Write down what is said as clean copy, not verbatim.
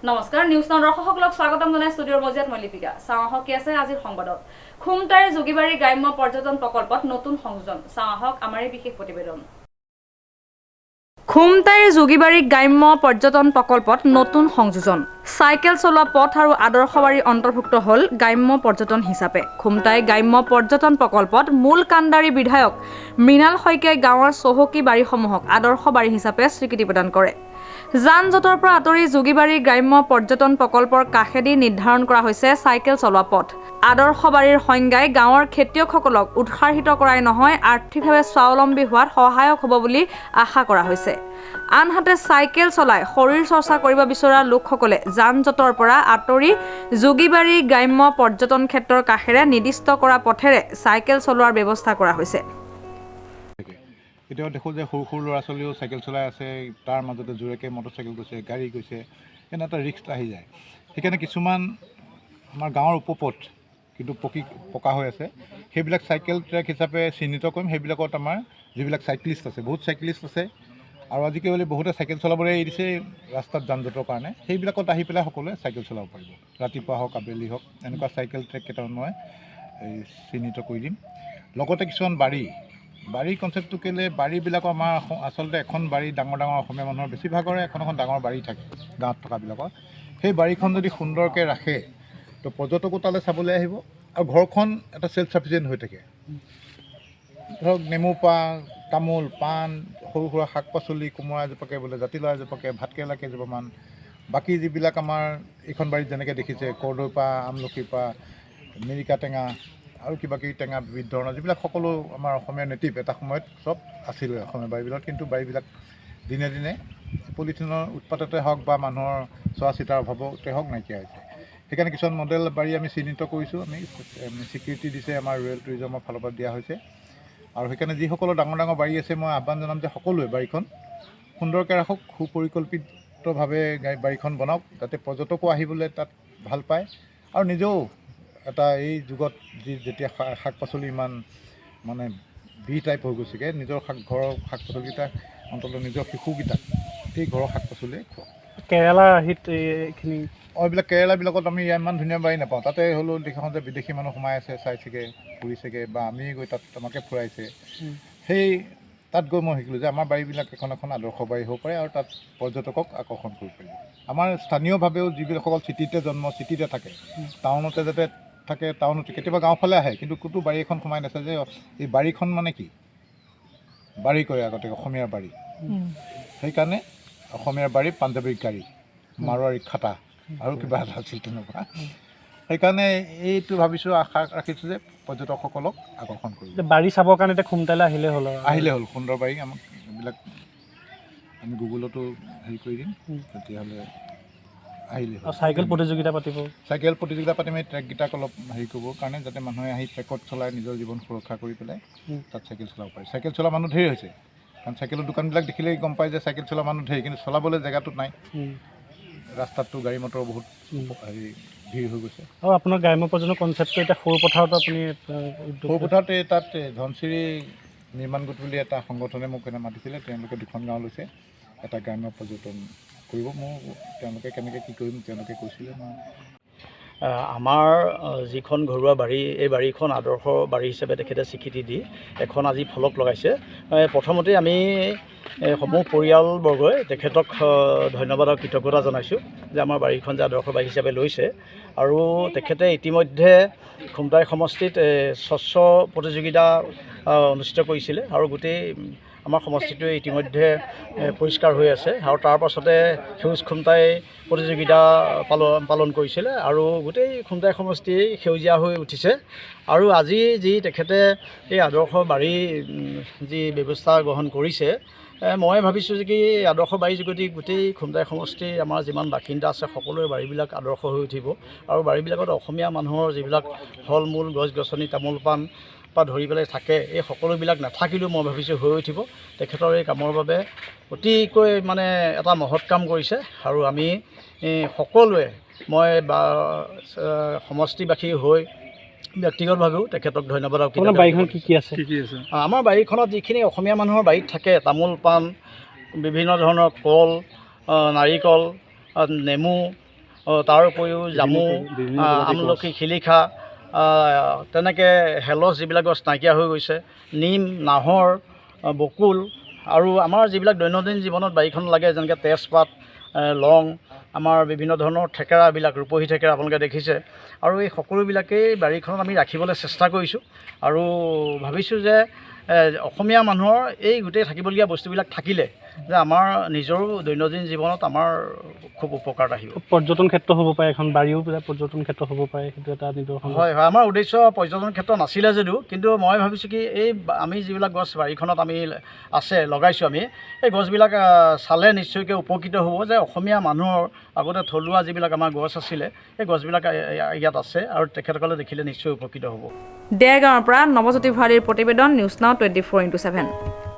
নমস্কাৰ news now দৰ্শকসকলক স্বাগতম জনাই ষ্টুডিঅ'ৰ মজিয়াত মই লিপিকা চাওঁহক কি আছে আজিৰ সংবাদত খুমটাইৰ যোগীবাৰী গ্ৰাম্য পৰ্যটন প্ৰকল্পত নতুন সংযোজন চাওঁহক আমাৰ এই বিশেষ প্ৰতিবেদন খুমটাইৰ যোগীবাৰী গ্ৰাম্য পৰ্যটন প্ৰকল্পত নতুন সংযোজন সাইকেল চলোৱা পথ আৰু আদৰ্শবাৰী অন্তৰ্ভুক্ত হ'ল গ্ৰাম্য পৰ্যটন হিচাপে খুমটাই গ্ৰাম্য পৰ্যটন প্ৰকল্পত মূল কাণ্ডাৰী বিধায়ক মৃণাল শইকীয়াই গাঁৱৰ চহকী বাৰীসমূহক আদৰ্শবাৰী হিচাপে স্বীকৃতি প্ৰদান কৰে যান জঁটৰ পৰা আঁতৰি যোগীবাৰী গ্ৰাম্য পৰ্যটন প্ৰকল্পৰ কাষেদি নিৰ্ধাৰণ কৰা হৈছে চাইকেল চলোৱা পথ আদৰ্শবাৰীৰ সংজ্ঞাই গাঁৱৰ খেতিয়কসকলক উৎসাহিত কৰাই নহয় আৰ্থিকভাৱে স্বাৱলম্বী হোৱাত সহায়ক হ'ব বুলি আশা কৰা হৈছে আনহাতে চাইকেল চলাই শৰীৰ চৰ্চা কৰিব বিচৰা লোকসকলে যান জঁটৰ পৰা আঁতৰি যোগীবাৰী গ্ৰাম্য পৰ্যটন ক্ষেত্ৰৰ কাষেৰে নিৰ্দিষ্ট কৰা পথেৰে চাইকেল চলোৱাৰ ব্যৱস্থা কৰা হৈছে এতিয়াও দেখোঁ যে সৰু সৰু ল'ৰা ছোৱালীও চাইকেল চলাই আছে তাৰ মাজতে জোৰেকৈ মটৰচাইকেল গৈছে গাড়ী গৈছে এনে এটা ৰিস্ক আহি যায় সেইকাৰণে কিছুমান আমাৰ গাঁৱৰ উপপথ কিন্তু পকা হৈ আছে সেইবিলাক চাইকেল ট্ৰেক হিচাপে চিহ্নিত কৰিম সেইবিলাকত আমাৰ যিবিলাক চাইক্লিষ্ট আছে বহুত চাইক্লিষ্ট আছে আৰু আজিকালি বহুতে চাইকেল চলাবলৈ এৰি দিছে ৰাস্তাত যান জঁটৰ কাৰণে সেইবিলাকত আহি পেলাই সকলোৱে চাইকেল চলাব পাৰিব ৰাতিপুৱা হওক আবেলি হওক এনেকুৱা চাইকেল ট্ৰেক কেইটামান মই চিহ্নিত কৰি দিম লগতে কিছুমান বাৰী কনচেপ্টটো কেলৈ বাৰীবিলাকৰ আমাৰ আচলতে এখন বাৰী ডাঙৰ অসমীয়া মানুহৰ বেছিভাগৰে এখন ডাঙৰ বাৰী থাকে গাঁৱত থকাবিলাকৰ সেই বাৰীখন যদি সুন্দৰকৈ ৰাখে তো পৰ্যটকো তালৈ চাবলৈ আহিব আৰু ঘৰখন এটা ছেল্ফ চাফিচিয়েণ্ট হৈ থাকে ধৰক নেমু তামোল পাণ সৰু সুৰা শাক পাচলি কোমোৰা এজোপাকে বোলে জাতিলাও এজোপাকে ভাতকেৰেলা কেইজোপামান বাকী যিবিলাক আমাৰ এইখন বাৰীত যেনেকৈ দেখিছে কৰ্দৈৰ পৰা আমলখিৰ পৰা মিৰিকা টেঙা আৰু কিবা কিবি টেঙা বিবিধ ধৰণৰ যিবিলাক সকলো আমাৰ অসমীয়া নেটিভ এটা সময়ত চব আছিলে অসমীয়া বাৰীবিলাক কিন্তু বাৰীবিলাক দিনে দিনে পলিথিনৰ উৎপাততে হওক বা মানুহৰ চোৱা চিতাৰ অভাৱতে হওক নাইকিয়া হৈছে সেইকাৰণে কিছুমান মডেল বাৰী আমি চিহ্নিত কৰিছোঁ আমি স্বীকৃতি দিছে আমাৰ ৰয়েল টুৰিজমৰ ফালৰ পৰা দিয়া হৈছে আৰু সেইকাৰণে যিসকলৰ ডাঙৰ বাৰী আছে মই আহ্বান জনাম যে সকলোৱে বাৰীখন সুন্দৰকৈ ৰাখক সুপৰিকল্পিতভাৱে বাৰীখন বনাওক যাতে পৰ্যটকো আহিবলৈ তাত ভাল পায় আৰু নিজেও এটা এই যুগত যেতিয়া শাক পাচলি ইমান মানে টাইপ হৈ গৈছেগৈ নিজৰ ঘৰৰ শাক পাচলিকেইটা অন্ততঃ নিজৰ শিশুকেইটাক এই ঘৰৰ শাক পাচলিয়ে খুৱাওক কেৰেলা এইখিনি এইবিলাক কেৰেলাবিলাকত আমি ইমান ধুনীয়া বাৰী নাপাওঁ তাতে হ'লেও দেখাওঁ যে বিদেশী মানুহ সোমাই আছে চাইছেগৈ ফুৰিছেগৈ বা আমি গৈ তাত আমাকে ফুৰাইছে সেই তাত গৈ মই শিকিলোঁ যে আমাৰ বাৰীবিলাক এখন আদৰ্শ বাৰী হ'ব পাৰে আৰু তাত পৰ্যটকক আকৰ্ষণ কৰিব পাৰিব আমাৰ স্থানীয়ভাৱেও যিবিলাকসকল চিটিতে জন্ম চিটিতে থাকে টাউনতে যাতে থাকে টাউনতে কেতিয়াবা গাঁওফালে আহে কিন্তু ক'তো বাৰী এখন সোমাই নাছে যে এই বাৰীখন মানে কি বাৰী কয় আগতে অসমীয়াৰ বাৰী সেইকাৰণে অসমীয়াৰ বাৰী পাঞ্জাৱী গাড়ী মাৰোৱাৰী খাটা আৰু কিবা এটা আছিল তেনেকুৱা সেইকাৰণে এইটো ভাবিছোঁ আশা ৰাখিছোঁ যে পৰ্যটকসকলক আকৰ্ষণ কৰিব বাৰী চাবৰ কাৰণে এতিয়া খুমটাইলৈ আহিলে হ'ল সুন্দৰ বাৰী আমাক এইবিলাক আমি গুগলতো হেৰি কৰি দিম তেতিয়াহ'লে আহিলে চাইকেল প্ৰতিযোগিতা পাতিম এই ট্ৰেককেইটাক অলপ হেৰি কৰিবৰ কাৰণে যাতে মানুহে আহি ট্ৰেকত চলাই নিজৰ জীৱন সুৰক্ষা কৰি পেলাই তাত চাইকেল চলাব পাৰে চাইকেল চলোৱা মানুহ ধেৰ হৈছে কাৰণ চাইকেলৰ দোকানবিলাক দেখিলেই গম পায় যে চাইকেল চলোৱা মানুহ ধেৰ কিন্তু চলাবলৈ জেগাটোত নাই ৰাস্তাততো গাড়ী মটৰ বহুত হেৰি ভিৰ হৈ গৈছে আৰু আপোনাৰ গ্ৰাম্য পৰ্যটন কনচেপ্টটো এতিয়া সৰু পথাৰতো আপুনি তাত ধনশিৰি নিৰ্মাণ গোট বুলি এটা সংগঠনে মোক মাতিছিলে তেওঁলোকে 2খন গাঁও লৈছে এটা গ্ৰাম্য পৰ্যটন কৰিব তেওঁলোকে কেনেকৈ কি কৰিম তেওঁলোকে কৈছিলে আমাৰ যিখন ঘৰুৱা বাৰী এই বাৰীখন আদৰ্শ বাৰী হিচাপে তেখেতে স্বীকৃতি দি এখন আজি ফলক লগাইছে প্ৰথমতে আমি সমূহ পৰিয়ালবৰ্গই তেখেতক ধন্যবাদ আৰু কৃতজ্ঞতা জনাইছোঁ যে আমাৰ বাৰীখন যে আদৰ্শ বাৰী হিচাপে লৈছে আৰু তেখেতে ইতিমধ্যে খুমটাই সমষ্টিত স্বচ্ছ প্ৰতিযোগিতা অনুষ্ঠিত কৰিছিলে আৰু গোটেই আমাৰ সমষ্টিটোৱে ইতিমধ্যে পৰিষ্কাৰ হৈ আছে আৰু তাৰ পাছতে সেউজ খুমটাই প্ৰতিযোগিতা পালন কৰিছিলে আৰু গোটেই খুমটাই সমষ্টি সেউজীয়া হৈ উঠিছে আৰু আজি যি তেখেতে এই আদৰ্শ বাৰী যি ব্যৱস্থা গ্ৰহণ কৰিছে মই ভাবিছোঁ যে কি আদৰ্শ বাৰী যোগেদি গোটেই খুমটাই সমষ্টিৰ আমাৰ যিমান বাসিন্দা আছে সকলোৰে বাৰীবিলাক আদৰ্শ হৈ উঠিব আৰু বাৰীবিলাকত অসমীয়া মানুহৰ যিবিলাক ফল মূল গছ গছনি তামোল পাণ পৰা ধৰি পেলাই থাকে এই সকলোবিলাক নাথাকিলেও মই ভাবিছোঁ হৈ উঠিব তেখেতৰ এই কামৰ বাবে অতিকৈ মানে এটা মহৎ কাম কৰিছে আৰু আমি সকলোৱে মই সমষ্টিবাসী হৈ ব্যক্তিগতভাৱেও তেখেতক ধন্যবাদ আৰু বাৰীখন কি আছে আমাৰ বাৰীখনত যিখিনি অসমীয়া মানুহৰ বাৰীত থাকে তামোল পাণ বিভিন্ন ধৰণৰ কল নাৰিকল নেমু তাৰ উপৰিও জামু, আমলখি, শিলিখা, তেনেকৈ হেলছ যিবিলাক গছ নাইকিয়া হৈ গৈছে, নিম, নাহৰ, বকুল আৰু আমাৰ যিবিলাক দৈনন্দিন জীৱনত বাৰীখন লাগে যেনেকৈ তেজপাত, লং, আমাৰ বিভিন্ন ধৰণৰ থেকেৰাবিলাক, ৰূপহী থেকেৰা আপোনালোকে দেখিছে, আৰু এই সকলোবিলাকেই বাৰীখনত আমি ৰাখিবলৈ চেষ্টা কৰিছোঁ আৰু ভাবিছোঁ যে অসমীয়া মানুহৰ এই গোটেই থাকিবলগীয়া বস্তুবিলাক থাকিলে যে আমাৰ নিজৰো দৈনন্দিন জীৱনত আমাৰ খুব উপকাৰ আহিব। পৰ্যটন ক্ষেত্ৰ হ'ব পাৰে, এখন বাৰীও পৰ্যটন ক্ষেত্ৰ হ'ব পাৰে, সেইটো এটা নিদৰ্শন। হয় হয়, আমাৰ উদ্দেশ্য পৰ্যটন ক্ষেত্ৰ নাছিলে যদিও, কিন্তু মই ভাবিছোঁ কি এই আমি যিবিলাক গছ বাৰীখনত আমি লগাইছোঁ আমি, এই গছবিলাক চালে নিশ্চয়কৈ উপকৃত হ'ব যে অসমীয়া মানুহৰ আগতে থলুৱা যিবিলাক আমাৰ গছ আছিলে সেই গছবিলাক ইয়াত আছে আৰু তেখেতসকলে দেখিলে নিশ্চয় উপকৃত হ'ব। দেৰগাঁৱৰ পৰা নৱজ্যোতি ভৰালীৰ প্ৰতিবেদন, নিউজ নাও 24x7।